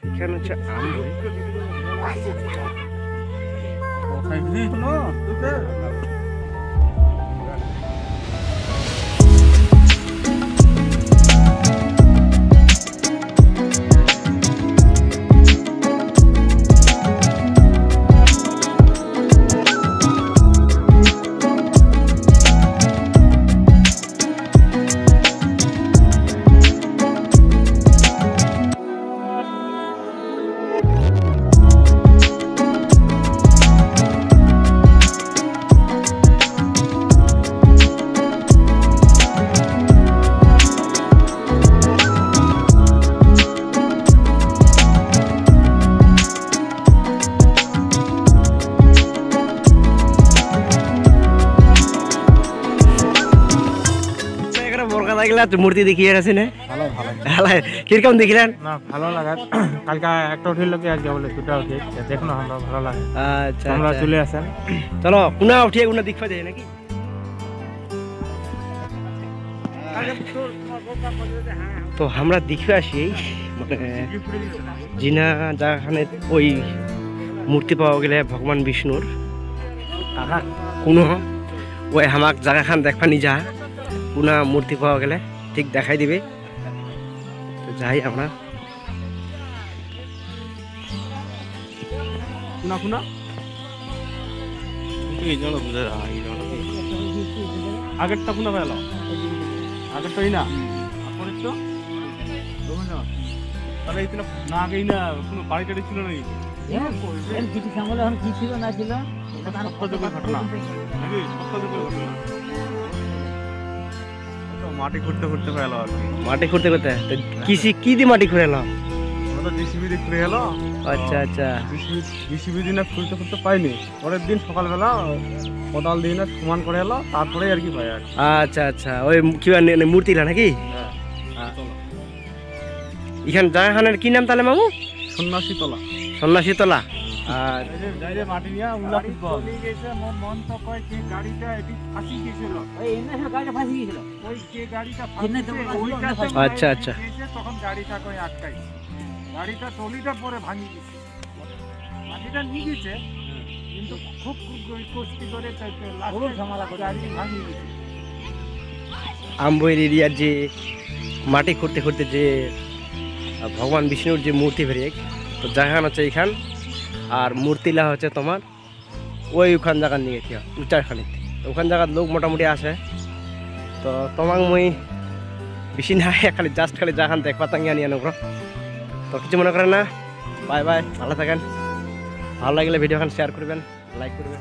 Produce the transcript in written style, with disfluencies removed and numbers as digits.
এখানে হচ্ছে আমবই। মূর্তি দেখিয়ে আছে না কিরকম দেখিলেন? না ভালো লাগে। কালকে একটা উঠিল কি আজকে বলে দুটা উঠি দেখুন আমরা ভালো লাগে। আচ্ছা আমরা চলে আসেন চলো কোনা উঠিয়ে কোনা দেখবা যায় নাকি? তো আমরা দেখে আসি মানে জিনা যেখানে ওই মূর্তি পাওয়া গেলে ভগবান বিষ্ণুর টাকা কোনো ওই হামাক জায়গাখান দেখবা নিজা কোনা মূর্তি পাওয়া গেলে ঠিক দেখাই দিবে। তো যাই আমরা কোনা কোনা আগেরটা কোনা পেল আগেরটা না পরের তো তাহলে এই না আগেই না কোনো বাড়ি টাড়ি ছিল নাকি? কিছু সামলে এখন কি ছিল না ছিল ঘটনা নাকি মাটি ঘুরতে ঘুরতে পেলো আর কি। মাটি খুঁড়তে করতে কি দিয়ে মাটি খুঁড়ে এলাম? জিসিবি দিয়ে ঘুরে এলো। আচ্ছা আচ্ছা জিসিবি দিন খুলতে খুলতে পাইনি, পরের দিন সকালবেলা কোদাল দিয়ে না সমান করে এলো, তারপরে আর কি পাই আর। আচ্ছা আচ্ছা ওই কি মূর্তিটা নাকি? এখান জায়গাখানের কি নাম তাহলে মামু? সন্ন্যাসী তলা। সন্ন্যাসী তলা। আর মাটি নিয়ে উল্লা ফুটবল মন তো কয় যে গাড়িটা এটি ফাঁসি গেছিল, ওই এমনি সব গাড়িটা ফাঁসি গেছিল। ওই যে গাড়িটা আচ্ছা আচ্ছা তখন গাড়িটা কই আটকাই, গাড়িটা টলিটা পরে ভাঙি গেছে, মাটিটা নিয়ে গেছে কিন্তু খুব কষ্টি করে গাড়ি ভাঙি গেছে। আমবইয়ের এরিয়ার যে মাটি খুঁড়তে খুঁড়তে যে ভগবান বিষ্ণুর যে মূর্তি বেরিয়ে তো জায়গাখান হচ্ছে এইখান, আর মূর্তিলা হচ্ছে তোমার ওখান জায়গার নিয়ে গেছি উচ্চারখানি। ওখান জায়গার লোক মোটামুটি আসে। তো তোমাক মই বেশি না খালি জাস্ট খালি জায়গাখান দেখবা তাঙ্গিয়া নিয়ে নেব। তো কিছু মনে করেন না। বাই বাই, ভালো থাকেন। ভালো লাগলে ভিডিওখান শেয়ার করবেন, লাইক করবেন।